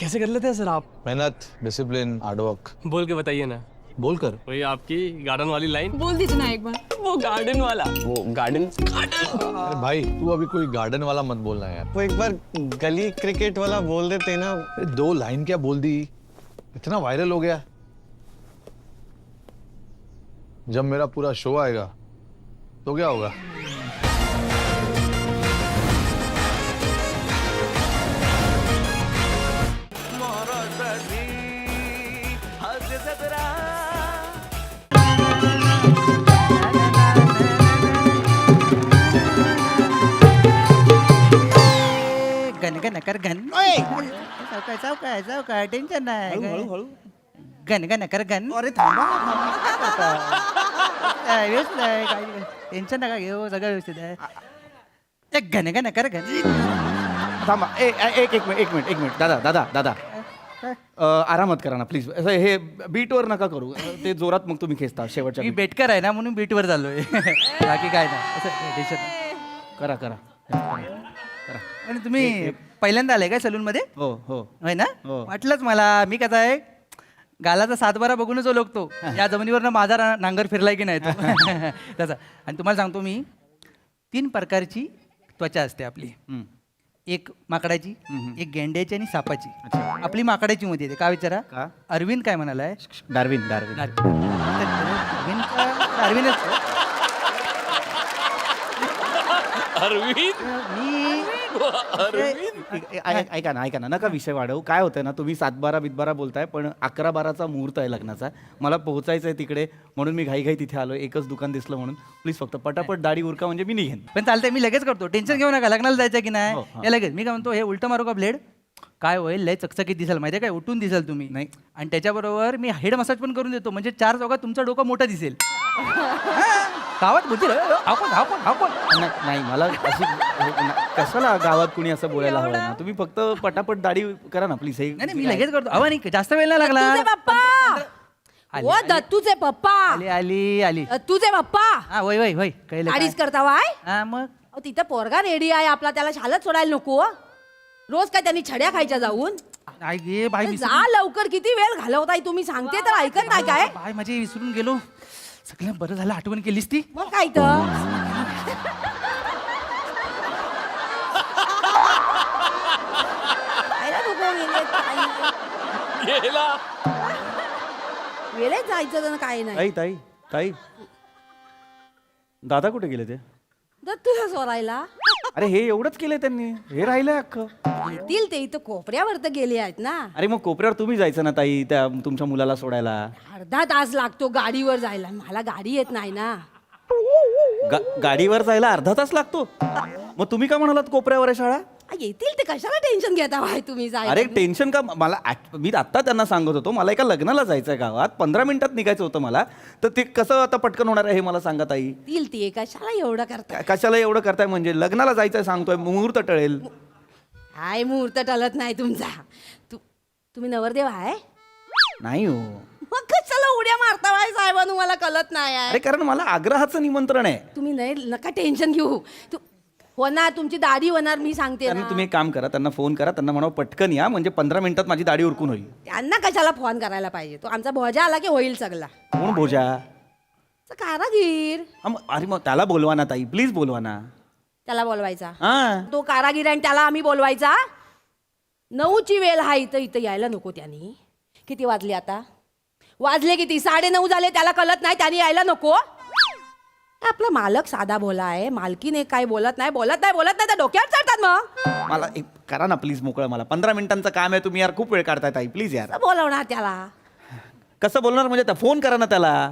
कैसे कर लेते हैं सर आप? मेहनत, डिसिप्लिन, हार्डवर्क। बोल के बताइए ना। बोलकर वही आपकी गार्डन वाली लाइन बोल दीजिए ना एक बार। वो गार्डन वाला वो गार्डन अरे भाई तू अभी कोई गार्डन वाला मत बोलना यार। वो एक बार गली क्रिकेट वाला बोल देते ना। अरे 2 लाइन क्या बोल दी, इतना वायरल हो गया। जब मेरा पूरा शो आएगा तो क्या होगा? घन घन कर घन सावकाश टेन्शन नाही घन घन कर घन. अरे थांबा व्यवस्थित आहे, काय टेन्शन नका घेऊ, सगळं व्यवस्थित आहे. ते घन घन कर घन. थांबा एक मिनिट दादा आरामात करा ना प्लीज. हे बीटवर नका करू, ते जोरात मग तुम्ही खेचता शेवटच्या मी बेटकर आहे ना म्हणून बीटवर चाललोय. बाकी काय नाही असं टेन्शन नाही. करा करा करा. आणि तुम्ही पहिल्यांदा आले काय सलून मध्ये? हो हो होय ना? हो. वाटलंच मला. मी कसं आहे गालाचा 7-12 बघूनच ओळखतो या जमिनीवरनं माझा नांगर फिरलाय की नाही तो. तसा. आणि तुम्हाला सांगतो मी 3 प्रकारची त्वचा असते आपली. एक माकडाची, एक गेंड्याची आणि सापाची. आपली माकडाची मध्ये येते. का विचारा? का? अरविंद काय म्हणालाय? डार्विन ऐका ना नका विषय वाढवू. काय होतंय ना, तुम्ही 7-12 बोलताय, पण 11-12चा मुहूर्त आहे लग्नाचा. मला पोहोचायचं आहे तिकडे, म्हणून मी घाई तिथे आलो. एकच दुकान दिसलं म्हणून. प्लीज फक्त पटापट दाढी उरका म्हणजे मी निघेन. पण चालतंय, मी लगेच करतो. टेन्शन घेऊ नका. लग्नाला जायचं की नाही हे लगेच. मी काय म्हणतो, हे उलट मारू का ब्लेड? काय होईल, लय चकचकीत दिसाल माहिती आहे काय, उठून दिसाल तुम्ही. नाही. आणि त्याच्याबरोबर मी हेड मसाज पण करून देतो, म्हणजे 4 चौकात तुमचं डोकं मोठं दिसेल. गावात बुद्धी नाही मला अशी कशाला गावात कुणी असं बोलायला हवं ना. तुम्ही फक्त पटापट दाढी करा ना प्लीज. नाही मी लगेच करतो. अहो नाही जास्त वेळ नाही लागला. तुझे पप्पा आली, ओ आली. दत्तूचे पप्पा आली तुझे पप्पा हा वय कळलं काय? अडीच करता वाय. हा मग अहो, तिथं पोरगा रेडी आहे आपला, त्याला शाळेत सोडायला नको. रोज काय त्यांनी छड्या खायच्या जाऊन? आई गे बाई मी जा लवकर, किती वेळ घालवताय तुम्ही, सांगते तर ऐकत नाही काय? बाय माझी विसरून गेलो. सगळं बरं झालं आठवण केलीस ती. मग काय तर खायला नको वेळेत जायचं तर काय नाही. ताई दादा कुठे गेले ते? दत्तूला सोडायला अरे हे एवढंच केलंय त्यांनी, हे राहिलंय अख्खं. येतील ते, इथं कोपऱ्यावर तर गेले आहेत ना. अरे मग कोपऱ्यावर तुम्ही जायचं ना ताई, त्या तुमच्या मुलाला सोडायला. अर्धा तास लागतो गाडीवर जायला, मला गाडी येत नाही ना. गाडीवर जायला अर्धा तास लागतो. मग तुम्ही का म्हणालात कोपऱ्यावर आहे शाळा? येतील ते, कशाला टेन्शन घेता भाई तुम्ही? अरे टेन्शन का? मला मी आता त्यांना सांगत होतो, मला एका लग्नाला जायचंय गावात, 15 मिनिटात निघायचं होतं मला. तर ते कसं आता पटकन होणार आहे हे मला सांगा ताई. येतील ते, कशाला एवढं करता? कशाला एवढं करताय म्हणजे? लग्नाला जायचंय सांगतोय, मुहूर्त टळेल. हाय, मुहूर्त टळत नाही तुमचा. तुम्ही नवरदेव आहे? नाही हो. मग कशाला उड्या मारता भाई साहेबांनो, मला कळत नाही आहे. अरे कारण मला आग्रहाचं निमंत्रण आहे. तुम्ही नाही, नका टेन्शन घेऊ. होणार, तुमची दाढी होणार, मी सांगते त्यांना ना. तुम्ही एक काम करा, त्यांना फोन करा, त्यांना म्हणा पटकन या, म्हणजे 15 मिनिटात माझी दाढी उरकून होईल. त्यांना कशाला फोन करायला पाहिजे? तो आमचा भोजा आला की होईल सगळा. कोण भोजा? कारागीर. अरे मग त्याला बोलवा ना ताई, प्लीज बोलवा ना. त्याला बोलवायचा? हा तो कारागीर आणि त्याला आम्ही बोलवायचा? 9ची वेळ हा, इथं यायला नको त्यांनी. किती वाजले आता? वाजले किती? 9:30 झाले. त्याला कळत नाही, त्यांनी यायला नको? आपला मालक साधा बोला आहे, मालकीने काय बोलत नाही तर डोक्यावर चढतात. मग मला एक करा ना प्लीज मोकळं. मला 15 मिनिटांचं काम आहे, तुम्ही यार खूप वेळ काढताय ताई, प्लीज यार. बोलवणार त्याला? कसं बोलणार म्हणजे? फोन करा ना त्याला.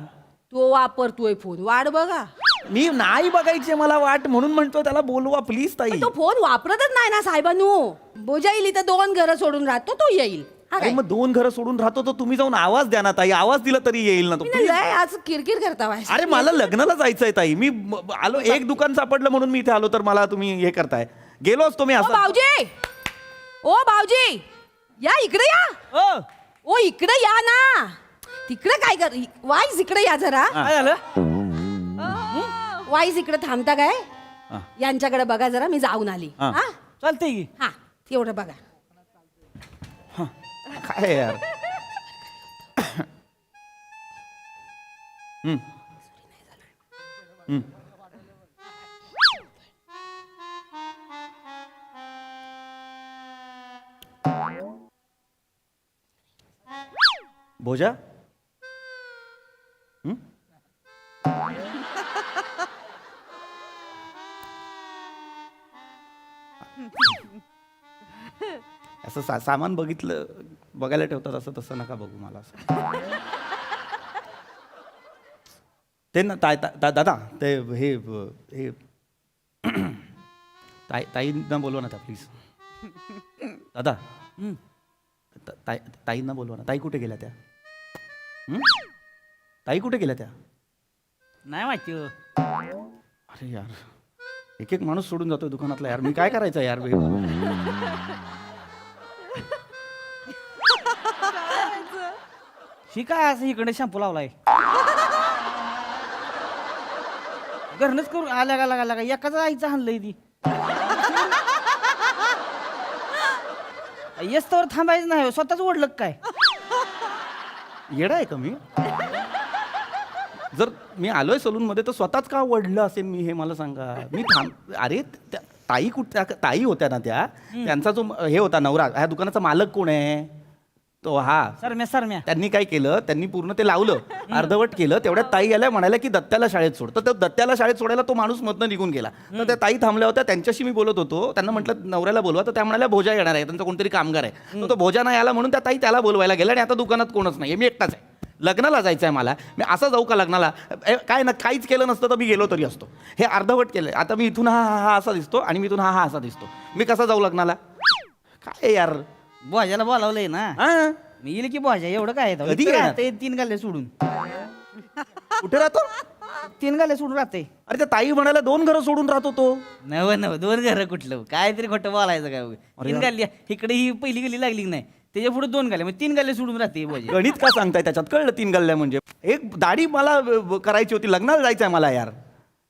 तो वापरतोय फोन, वाट बघा. मी नाही बघायची मला वाट, म्हणून म्हणतो त्याला बोलवा प्लीज ताई. तो फोन वापरतच नाही ना साहेबांनो. बोजा येईल इथं, 2 घरं सोडून राहतो, तो येईल. अरे मग 2 घरं सोडून राहतो तर तुम्ही जाऊन आवाज द्या ना ताई. आवाज दिला तरी येईल ना तो. आज किरकिर करता बाय. अरे मला लग्नाला जायचंय ताई. मी आलो, एक दुकान सापडलं म्हणून मी इथे आलो, तर मला तुम्ही हे करताय. गेलो असतो मी असं. भाऊजी या इकडे या. ओ इकडे या ना. तिकडे काय कर, वाईस इकडे या जरा. काय झालं? वाईस इकडे थांबता काय? यांच्याकडे बघा जरा, मी जाऊन आली. हा. हा चालतंय की. हा, एवढं बघा. हा काय यार हम्म. हम्म. भोजा हम्म? असं सामान बघितलं बघायला ठेवतात असं तसं नका बघू मला असं ते ना दादा ते हे ताईंना बोलवा ना त्या प्लीज दादा ताईंना बोलवा ना. ताई कुठे गेल्या त्या ताई कुठे गेल्या त्या नाही माहिती हो. अरे यार एक एक माणूस सोडून जातोय दुकानातला यार मी काय करायचं यार ही काय असं इकडे शॅम्पू लावलाय घरनच करू आल्या का एकाच आईचं हाणलंय ती येस तर थांबायचं नाही हो, स्वतःच ओढलं का काय येडा आहे का मी जर मी आलोय सलून मध्ये तर स्वतःच का वडलं असेल मी हे मला सांगा मी अरे ताई ताई होत्या ना त्या त्यांचा जो हे होता नवरा ह्या दुकानाचा मालक कोण आहे तो हा सरम्या त्यांनी काय केलं त्यांनी पूर्ण ते लावलं अर्धवट केलं तेवढ्यात ताई आल्या म्हणाल्या की दत्त्याला शाळेत सोड तर दत्त्याला शाळेत सोडायला तो माणूस मधनं निघून गेला तर त्या ताई थांबल्या होत्या त्यांच्याशी मी बोलत होतो त्यांना म्हटलं नवऱ्याला बोलवा तर त्या म्हणाल्या भोजा येणार आहे त्यांचा कोणतरी कामगार आहे तो भोजा नाही आला म्हणून त्या ताई त्याला बोलवायला गेला आणि आता दुकानात कोणच नाही मी एकटाच आहे लग्नाला जायचं आहे मला मी असं जाऊ का लग्नाला काय ना काहीच केलं नसतं तर मी गेलो तरी असतो हे अर्धवट केलं आता मी इथून हा असा दिसतो आणि मी इथून हा असा दिसतो मी कसा जाऊ लग्नाला काय यार भोजाला बोलावलंय ना हा मी येईल की भोजा एवढं काय आहे? कधी इथं येणार? राहतंय 3 गल्ले सोडून कुठे राहतो 3 गल्ले सोडून राहते अरे त्या ताई म्हणाला 2 घरं सोडून राहतो तो नव 2 घरं कुठलं काय तरी खोटं बोलायचं काय 3 गल्ली इकडे ही पहिली गल्ली लागली की नाही त्याच्या पुढे 2 गल्ले मग 3 गल्ले सोडून राहते भोजा गणित का सांगताय त्याच्यात कळलं 3 गल्ल्या म्हणजे एक दाढी मला करायची होती लग्नाला जायचंय मला यार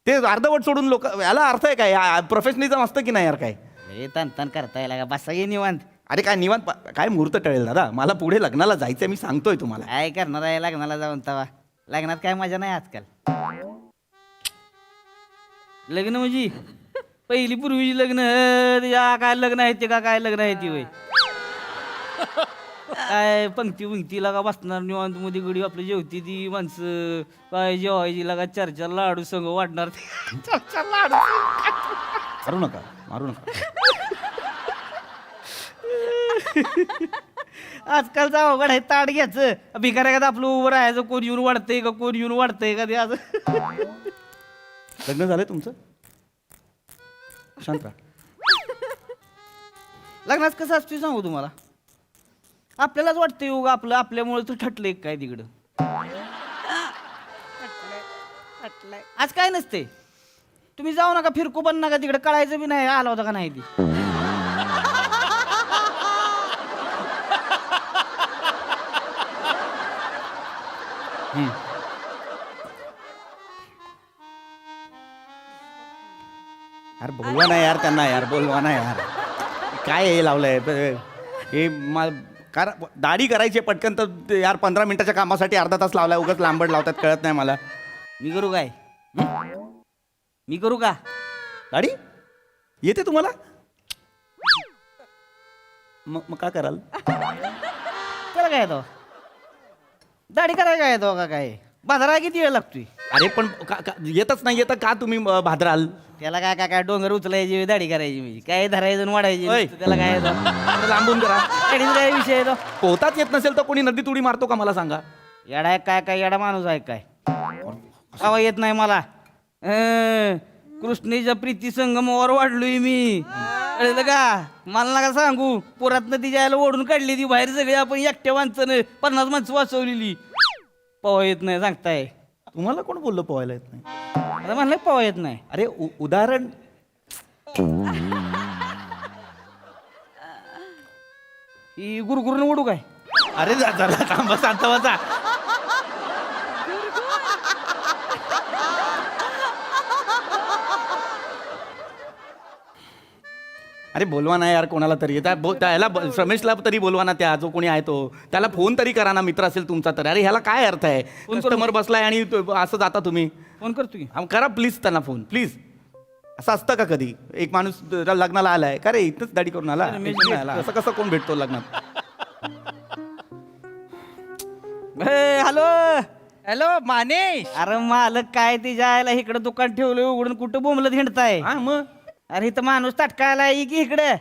ते अर्धवट सोडून लोक याला अर्थ आहे काय प्रोफेशनलिझम असतं की नाही यार काय तान करता येईल का बसा ये निवांत अरे काय निवांत काय मुहूर्त टळेल दादा मला पुढे लग्नाला जायचंय मी सांगतोय तुम्हाला काय करणार आहे लग्नाला जाऊन तवा लग्नात काय मजा नाही आजकाल लग्न म्हणजे पहिली पूर्वीची लग्न काय लग्न आहे ते का काय लग्न आहे ती वय काय पंक्ती लागा बसणार निवांत मध्ये गडी आपली जेवती ती माणसं काय जेवायची लागा 4 लाडू संग वाढणार 4 लाडू मारू नका आजकालचा अवघड आहे ताट घ्यायचं भिकाऱ्या का आपलं उभं राहायचं कोण येऊन वाढतंय का कोण येऊन वाढतंय का ते असं लग्न झालंय तुमचं शांत राहा लग्नात कसं असतं सांगू तुम्हाला आपल्यालाच वाटतंय उगा आपलं आपल्यामुळे तर ठटलंय काय तिकडं आज काय नसते तुम्ही जाऊ नका फिरकू पण नका तिकडे कळायचं बी नाही आला होता का नाही ती यार बोलवा ना यार त्यांना यार बोलवा ना यार काय हे लावलंय हे दाढी करायची पटकन तर यार 15 मिनिटाच्या कामासाठी अर्धा तास लावलाय उगाच लांबड लावतात कळत नाही मला मी करू काय मी करू का दाढी येते तुम्हाला मग का कराल त्याला काय येतो दाढी करायला काय येतो का काय बाजाराला किती वेळ लागतोय अरे पण येतच नाही येतं का तुम्ही भादराल त्याला काय काय काय डोंगर उचलायची दाढी करायची म्हणजे काय धरायचं आणि वाढायची ओय. नुसतं त्याला काय येतं लांबून करा दाढीचा काय विषय येतो पोहताच येत नसेल तर कोणी नदी तुडी मारतो का मला सांगा येडा आहे काय येडा माणूस आहे काय आवा येत नाही मला कृष्णेच्या प्रीती संगमावर वाढलोय मी कळलं का मला नका सांगू पोरात नदी जायला ओढून काढली ती बाहेर सगळी आपण एकट्या माणसानं 50 माणसं वाचवलेली पवा येत नाही सांगताय तुम्हाला कोण बोललं पोहायला येत नाही आता म्हणलं पवा येत नाही अरे उदाहरण ही गुरगुरून उडू काय अरे जरा थांबा शांत बसा अरे बोलवा ना यार कोणाला तरी त्याला रमेशला तरी बोलवा ना, त्या जो कोणी आहे तो त्याला फोन तरी करा ना, मित्र असेल तुमचा तर. अरे ह्याला काय अर्थ आहे, कस्टमर बसलाय आणि असं जाता तुम्ही. फोन करतो की. करा प्लीज त्यांना फोन प्लीज. असं असतं का कधी, एक माणूस लग्नाला आलाय का रे इथंच दाढी करून आला, इथून आला, असं कसं कोण भेटतो लग्नात. हॅलो. हॅलो मानेश. अरे मालक काय तिच्या आयला इकडं दुकान ठेवलं उघडून कुठं बोंबलत हिंडताय. हा मग अरे इथं माणूस ताटकायला आहे की इकडं.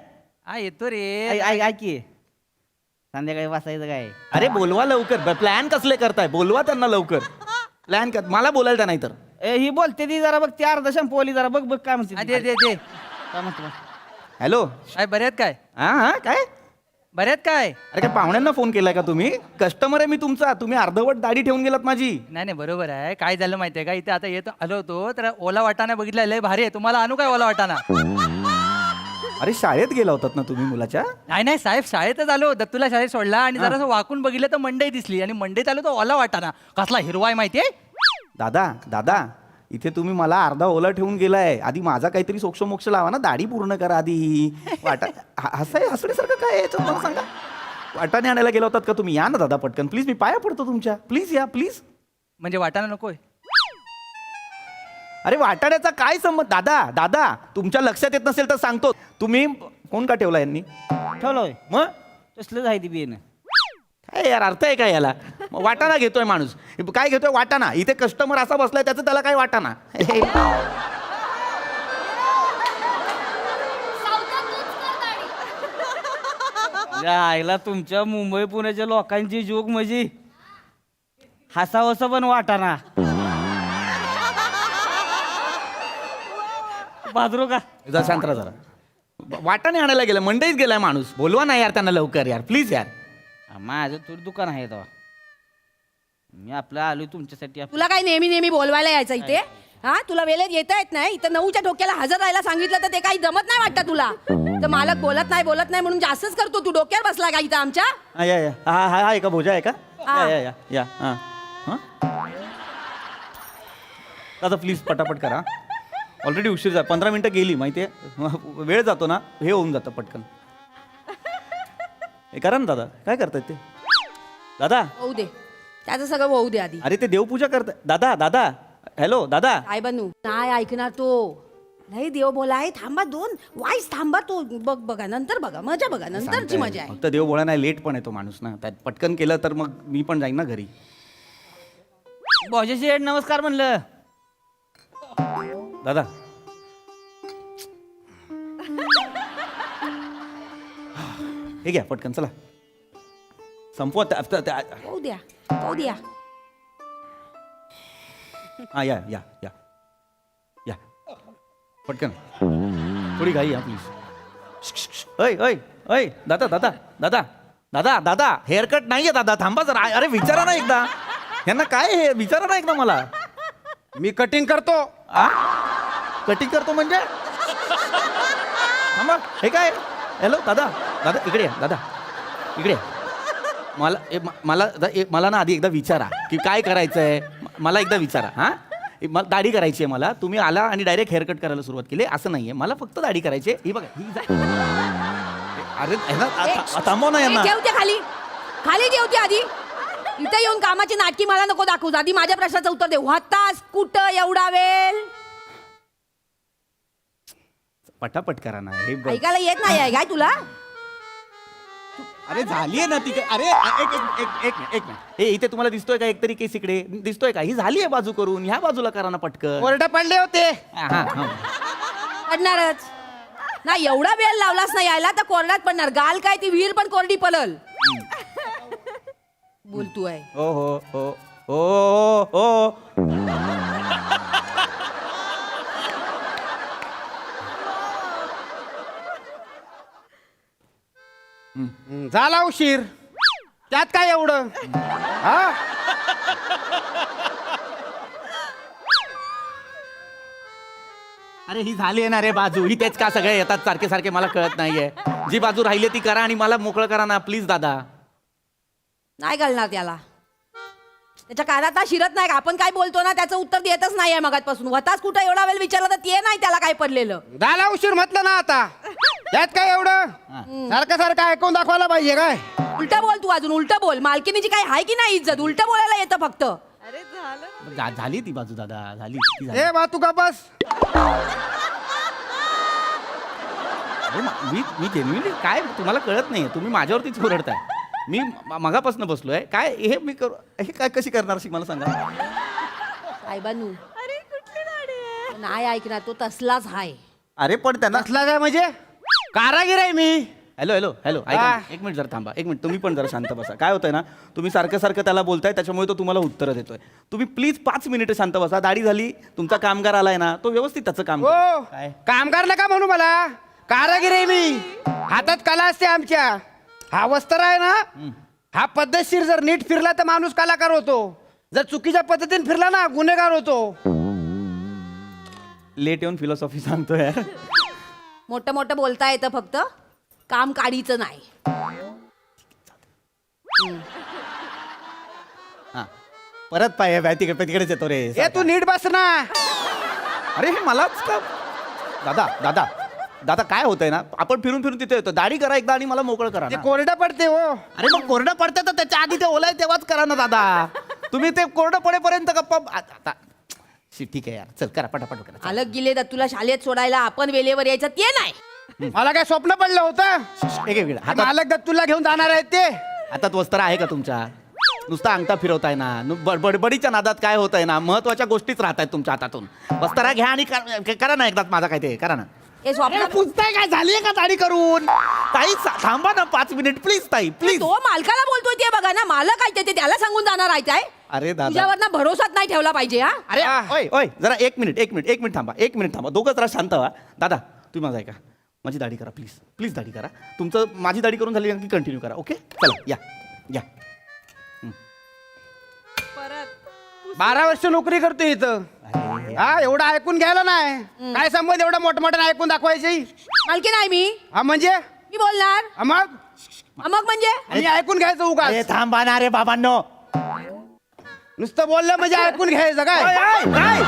हा येतो रे. ऐक की संध्याकाळी वाचायचं काय. अरे बोलवा लवकर, प्लॅन कसले करताय, बोलवा त्यांना लवकर. प्लॅन कर, मला बोलायला नाही तर. ही बोलते ती जरा बघ, ती अर्धा शंपवली जरा बघ बघ काय म्हणते हा, ती. दे दे दे. काय म्हणते बघ. हॅलो. काय बऱ्यात काय हा हा काय, बऱ्यात काय. अरे काय पाहुण्यांना फोन केलाय का तुम्ही, कस्टमर आहे मी तुमचा, तुम्ही अर्धवट दाढी ठेवून गेलात माझी. नाही नाही बरोबर आहे. काय झालं माहितीये का, इथे आता येत आलो होतो तर ओला वाटाणा बघितला, लय भारी आहे. तुम्हाला आणू काय ओला वाटाणा. अरे शाळेत गेला होतात ना तुम्ही मुलाच्या. नाही नाही साहेब, शाळेतच आलो, दत्तूला शाळेत सोडला आणि जरासं वाकून बघितलं तर मंडई दिसली आणि मंडईत आलो तर ओला वाटाणा. कसला हिरवा आहे माहितीये. दादा दादा इथे तुम्ही मला अर्धा ओला ठेवून गेलाय, आधी माझा काहीतरी सोक्षमोक्ष लावा ना, दाढी पूर्ण करा आधी. हसण्यासारखं काय आहे याच्यात मला सांगा. वाटाणे आणायला गेला होतात का तुम्ही, या ना दादा पटकन प्लीज, मी पाया पडतो तुमच्या, प्लीज या प्लीज. म्हणजे वाटाणा नकोय. अरे वाटाण्याचा काय संबंध दादा, दादा तुमच्या लक्षात येत नसेल तर सांगतो, तुम्ही फोन का ठेवला यांनी. ठेवलोय मग तसलंच आहे ती बिन. काय यार अर्थ आहे काय याला. मग वाटाणा घेतोय माणूस, काय घेतोय वाटाणा, इथे कस्टमर असा बसलाय त्याचं त्याला काय वाटाणा. आईला तुमच्या मुंबई पुण्याच्या लोकांची जोक म्हणजे हसावसं पण वाटाना. बाजरो का जरा शांत राहा जरा. वाटाणे आणायला गेला, मंडईत गेलाय माणूस, बोलवा ना यार त्यांना लवकर यार प्लीज यार. माझं थोडी दुकान आहे तेव्हा, मी आपलं आलोय तुमच्यासाठी. तुला काय नेहमी नेहमी बोलवायला यायचं इथे. हा तुला वेळेत येता येत नाही. इथं 9च्या ठोक्याला हजर राहायला सांगितलं तर ते काही जमत नाही वाटतं तुला. तर मालक बोलत नाही म्हणून जास्तच करतो तू. डोक्यावर बसला का इथं आमच्या. हा या या हा हा हा एका भोजा आहे का. हा. या या या हा हा दादा प्लीज पटापट करा, ऑलरेडी उशीर झाला, 15 मिनिटं गेली माहिती आहे, वेळ जातो ना, हे होऊन जातं पटकन. हे करा ना दादा, काय करतायत ते दादा. होऊ दे त्याचं सगळं होऊ दे आधी. अरे ते देवपूजा करताय दादा. दादा हॅलो दादा. काय बनू नाही ऐकणार तो. नाही देव बोलाय, थांबा 2 वाईस थांबा तो. बघा नंतर बघा, मजा बघा, नंतरची मजा आहे. फक्त देव बोला नाही, लेट पण येतो माणूस ना, त्यात पटकन केलं तर मग मी पण जाईन ना घरी. भाऊजी शेठ नमस्कार म्हणलं. दादा हे घ्या पटकन, चला संपवा. होऊ द्या. हा या या या या पटकन, थोडी घाई या प्लीज. ऐ ऐ ऐ दादा दादा दादा दादा दादा हेअरकट नाहीये दादा, थांबा जरा. अरे विचारा ना एकदा यांना, काय हे विचारा ना एकदा मला. मी कटिंग करतो. कटिंग करतो म्हणजे थांबा, हे काय. हॅलो दादा दादा इकडे या, दादा इकडे या. मला ना आधी एकदा विचारा की काय करायचं आहे, मला एकदा विचारा. हां मला दाढी करायची आहे मला, तुम्ही आला आणि डायरेक्ट हेअरकट करायला सुरुवात केली असं नाहीये, मला फक्त दाढी करायची आहे. ही बघा ही अरे थांबव ना यांना. ठेवते खाली ठेवते आधी. इथे येऊन कामाची नाटकी मला नको दाखवू. आधी माझ्या प्रश्नाचं उत्तर दे. होतास कुठं एवढा वेळ. पटापट करा ना. हे बघ. ऐकायला येत नाही आहे काय तुला. अरे झालीये ना ती. अरे एक मिनिट. हे इथे तुम्हाला दिसतोय का एकतरी केस इकडे दिसतोय का. ही झालीये बाजू करून, ह्या बाजूला करा ना पटकन. ओरडा पडले होते. पडणारच ना. एवढा वेळ लावलास नाही यायला तर कोरडात पडणार. गाल काय ती विहीर पण कोरडी पडल. बोलतू आहे. हो हो हो हो हो. झाला उशीर, त्यात काय एवढं. हा अरे ही झाली आहे ना रे बाजू, ही तेच का सगळे येतात सारखे सारखे, मला कळत नाहीये. जी बाजू राहिली ती करा आणि मला मोकळं करा ना प्लीज दादा. नाही कळणार त्याला. त्याच्या कानात शिरत नाही का आपण काय बोलतो ना त्याचं उत्तर देतच नाहीये मगातपासून. होताच कुठं एवढा वेळ विचारला तर ते नाही त्याला काय पडलेलं. झाला उशीर म्हटलं ना आता. त्यात काय एवढं सारखं सारखं ऐकून दाखवायला पाहिजे काय उलट बोल तू अजून उलट बोल मालकीनीची काय आहे की नाही इज्जत उलट बोलायला येतं फक्त झाली ती बाजू दादा झाली ती झाली. ए बा तू का बस अरे मी जेन्युइनली काय तुम्हाला कळत नाही तुम्ही माझ्यावरतीच ओरडताय मी मगापासून बसलोय काय हे मी करू हे काय कशी करणार अशी मला सांगा साहेबांनू नाही ऐकणार तो तसलाच हाय अरे पण त्यांना असला काय म्हणजे कारागीर आहे मी हॅलो हॅलो हॅलो ऐका ना. एक मिनिट जरा थांबा एक मिनिट तुम्ही पण जरा शांत बसा काय होतंय ना तुम्ही सारखं सारखं त्याला बोलताय त्याच्यामुळे तो तुम्हाला उत्तरं देतोय तुम्ही प्लीज 5 मिनिटं शांत बसा दाढी झाली तुमचा कामगार आलाय ना तो व्यवस्थित त्याचं काम करेल. हो काय कामगार नका म्हणू मला कारागीर आहे मी हातात कला असते आमच्या हा वस्त्र आहे ना हा पद्धतशीर जर नीट फिरला तर माणूस कलाकार होतो जर चुकीच्या पद्धतीने फिरला ना गुन्हेगार होतो लेट येऊन फिलॉसॉफी सांगतो यार मोठं मोठं बोलता येतं फक्त काम काढीचं नाही हा परत तिकडेच येतो रे ए तू नीट बस ना अरे हे मलाच का दादा दादा दादा काय होतंय ना आपण फिरून फिरून तिथे येतो दाढी करा एकदा आणि मला मोकळं करा ते ना. कोरडं पडते हो अरे मग कोरडं पडतं तर त्याच्या आधी ते ओलाय तेव्हाच करा ना दादा तुम्ही ते कोरडं पडेपर्यंत गप्पा आता ठीक आहे यार चल करा पटापट करा अलग गेले तर तुला शाळेत सोडायला आपण वेळेवर यायचं ते नाही मला काय स्वप्न पडलं होतं एक एक मिनिट. हातात मालक दत्तूला घेऊन जाणार आहेत ते हातात वस्त्र आहे का तुमच्या नुसता अंगठा फिरवताय ना बडबडीच्या नादात काय होतंय ना महत्वाच्या गोष्टीच राहत आहेत तुमच्या हातातून वस्त्रा घ्या आणि करा ना एकदाच माझा काय ते करा ना हे स्वप्न पुसताय काय झाली का दाढी करून ताई थांबा ना 5 मिनिट प्लीज ताई प्लीज तो मालकाला बोलतोय ते बघा ना मालक आहे ते त्याला सांगून जाणार आहे काय अरे दादा तुझ्यावर ना भरोसाच नाही ठेवला पाहिजे हा अरे ओय ओय जरा एक मिनिट थांबा दोघं जरा शांत व्हा दादा तुम्ही माझा ऐका माझी दाढी करा प्लीज प्लीज दाढी करा तुमचं माझी दाढी करून झाली की कंटिन्यू करा ओके चला या या 12 वर्ष नोकरी करतोय इथं हा एवढं ऐकून घ्यायला नाही काय संबंध एवढं मोठमोठं ऐकून दाखवायची मालकी नाही मी हा म्हणजे मी बोलणार हा मग मग म्हणजे आणि ऐकून घ्यायचं उगा अरे थांबा ना रे बाबांनो नुसतं बोललं म्हणजे ऐकून घ्यायचं काय काय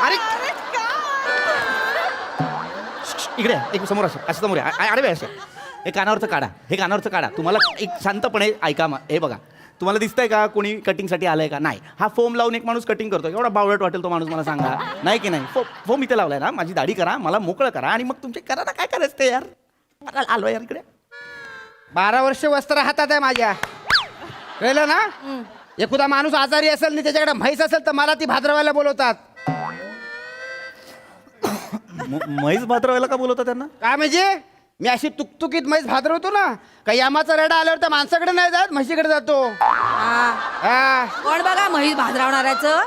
अरे इकडे एक समोर असं समोर अरे असं हे कानावरचं काढा तुम्हाला एक शांतपणे ऐका हे बघा तुम्हाला दिसतंय का कोणी कटिंगसाठी आलंय का नाही हा फोम लावून एक माणूस कटिंग करतो एवढा बावळट वाटेल तो माणूस मला सांगा नाही की नाही फोम इथे लावलाय ना माझी दाढी करा मला मोकळं करा आणि मग तुमचे करा ना काय करायचं ते यार आलो यार इकडे 12 वर्ष वस्त्र हातात आहे माझ्या कळलं ना एखादा माणूस आजारी असेल आणि त्याच्याकडे म्हैस असेल तर मला ती भाद्रवायला बोलवतात म्हैस भाद्रवायला का बोलवता त्यांना काय म्हणजे मी अशी तुकतुकीत म्हैस भाद्रवतो ना काही यामाचा रेडा आल्यावर त्या माणसाकडे नाही जात म्हशीकडे जातो हा. कोण बघा म्हैस भाजरावणाऱ्याचं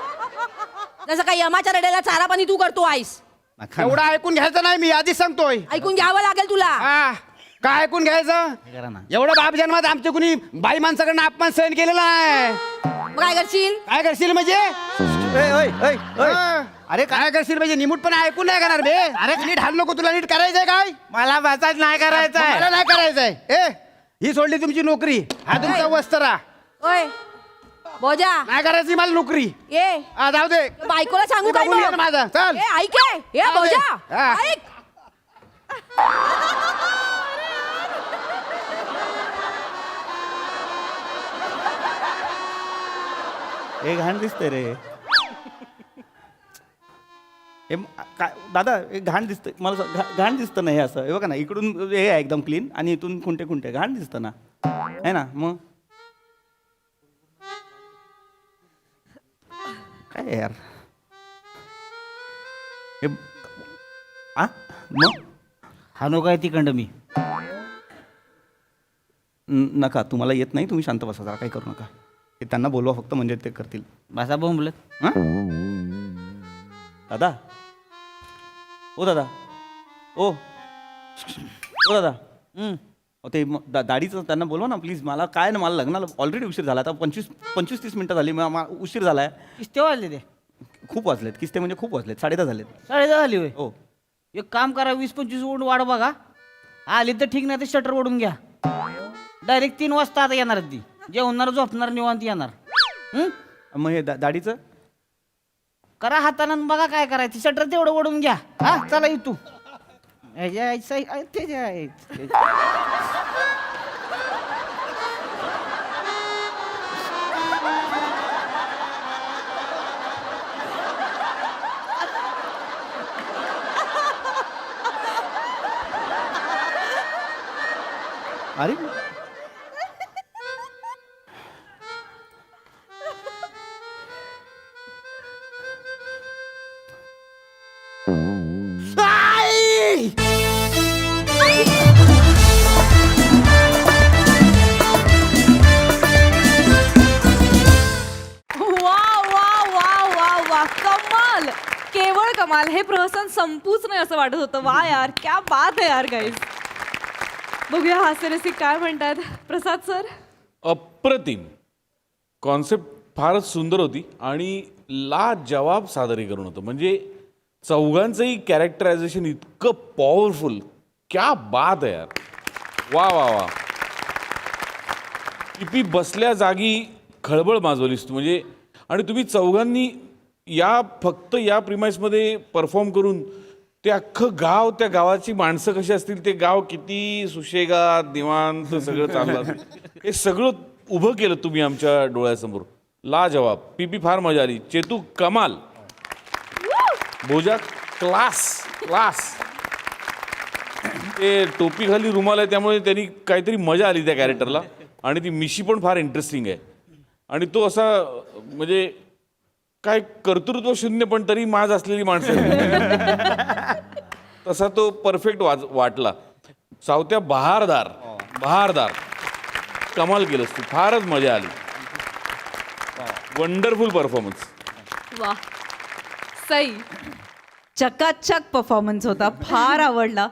जसं काही यमाच्या रड्याला चारा पाणी तू करतो आईस एवढं ऐकून घ्यायचं नाही मी आधीच सांगतोय ऐकून घ्यावं लागेल तुला हा काय ऐकून घ्यायचं करा ना एवढं बाप जन्मात आमच्या कुणी बाई माणसाकडनं अपमान सहन केलेला आहे मग काय करशील काय करशील म्हणजे हा. अरे काय करशील म्हणजे निमूटपणे ऐकून नाही करणार बे अरे नीट हाल नको तुला नीट करायचंय काय मला मसाज नाही करायचा मला नाही करायचंय ए ही सोडली तुमची नोकरी हा तुमचा वस्त्रा ओय बोजा नाही करायची मला नोकरी ये हा जाऊ दे बायकोला सांगू काय बघून ये मग? ना माझं. चल. ए, ऐक ए. ए जाऊ दे. बोजा हा. ऐक हे घाण दिसतंय रे हे काय दादा हे घाण दिसतंय मला घाण दिसतं ना हे असं हे बघा ना इकडून हे आहे एकदम क्लीन आणि इथून खुंटे खुंटे घाण दिसतं ना आहे ना मग काय यार हे आ मग हानो काय तिकडं मी नका तुम्हाला येत नाही तुम्ही शांत बसा जरा काही करू नका हे त्यांना बोलवा फक्त म्हणजे ते करतील बसा बोंबलत हां दादा ओ दादा ओ दादा ते दाढीचं त्यांना बोलवा ना प्लीज मला काय ना मला लग्नाला ऑलरेडी उशीर झाला आता 25-30 मिनटं झाली उशीर झाला आहे किस्ते वाजले ते खूप वाजलेत किस्ते म्हणजे खूप वाजलेत 10:30 झालेत 10:30 झाली होय हो एक काम करा 20-25 ओढ वाढ बघा आली तर ठीक नाही तर शटर ओढून घ्या डायरेक्ट 3 वाजता आता येणार ती जेवणार झोपणार निवांत येणार मग हे दाढीचं करा हातानं आणि बघा काय करायचं शटर तेवढं ओढून घ्या हा चला इथू त्याच्या आहे अरे वा वा वा वा वा कमाल केवळ कमाल हे प्रहसन संपूच नाही असं वाटत होतं वा यार क्या बात आहे यार गाईज बघूया हास्यरसिक काय म्हणतात प्रसाद सर अप्रतिम कॉन्सेप्ट फारच सुंदर होती आणि लाजवाब सादरीकरण होतं म्हणजे चौघांचंही कॅरेक्टरायझेशन इतकं पॉवरफुल क्या बात आहे यार वा वा वा टिपी बसल्या जागी खळबळ माजवलीस तू म्हणजे आणि तुम्ही चौघांनी फक्त या प्रिमाइसमध्ये परफॉर्म करून ते अख्खं गाव त्या गावाची माणसं कशी असतील ते गाव किती सुशेगात निवांत सगळं चाललं असेल हे सगळं उभं केलं तुम्ही आमच्या डोळ्यासमोर लाजवाब पीपी फार मजा आली चेतू कमाल भोजा क्लास क्लास ते टोपी खाली रुमाल आहे त्यामुळे त्यांनी काहीतरी मजा आली त्या कॅरेक्टरला आणि ती मिशी पण फार इंटरेस्टिंग आहे आणि तो असा म्हणजे काय कर्तृत्व शून्य पण तरी माज असलेली माणसं तसा तो परफेक्ट वाटला सावत्या बहारदार कमाल केलंस तू फारच मजा आली वंडरफुल परफॉर्मन्स वा सई चकाचक परफॉर्मन्स होता फार आवडला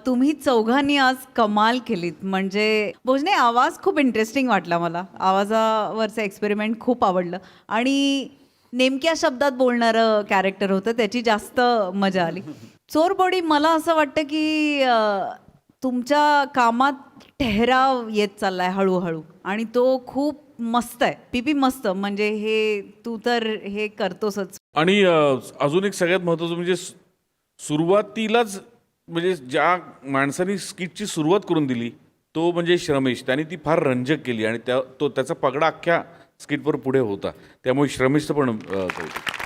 तुम्ही चौघांनी आज कमाल केलीत म्हणजे भोजने आवाज खूप इंटरेस्टिंग वाटला मला आवाजावरचं एक्सपेरिमेंट खूप आवडलं आणि नेमक्या शब्दात बोलणारं कॅरेक्टर होतं त्याची जास्त मजा आली चोरबॉडी मला असं वाटतं की तुमच्या कामात ठहराव येत चाललाय हळूहळू आणि तो खूप मस्त आहे पीपी मस्त म्हणजे हे तू तर हे करतोसच आणि अजून एक सगळ्यात महत्त्वाचं म्हणजे सुरुवातीलाच म्हणजे ज्या माणसाने स्किटची सुरुवात करून दिली तो म्हणजे श्रमेश त्याने ती फार रंजक केली आणि त्याचा पगडा अख्ख्या स्किटवर पुढे होता त्यामुळे श्रमेशचं पण कौतुक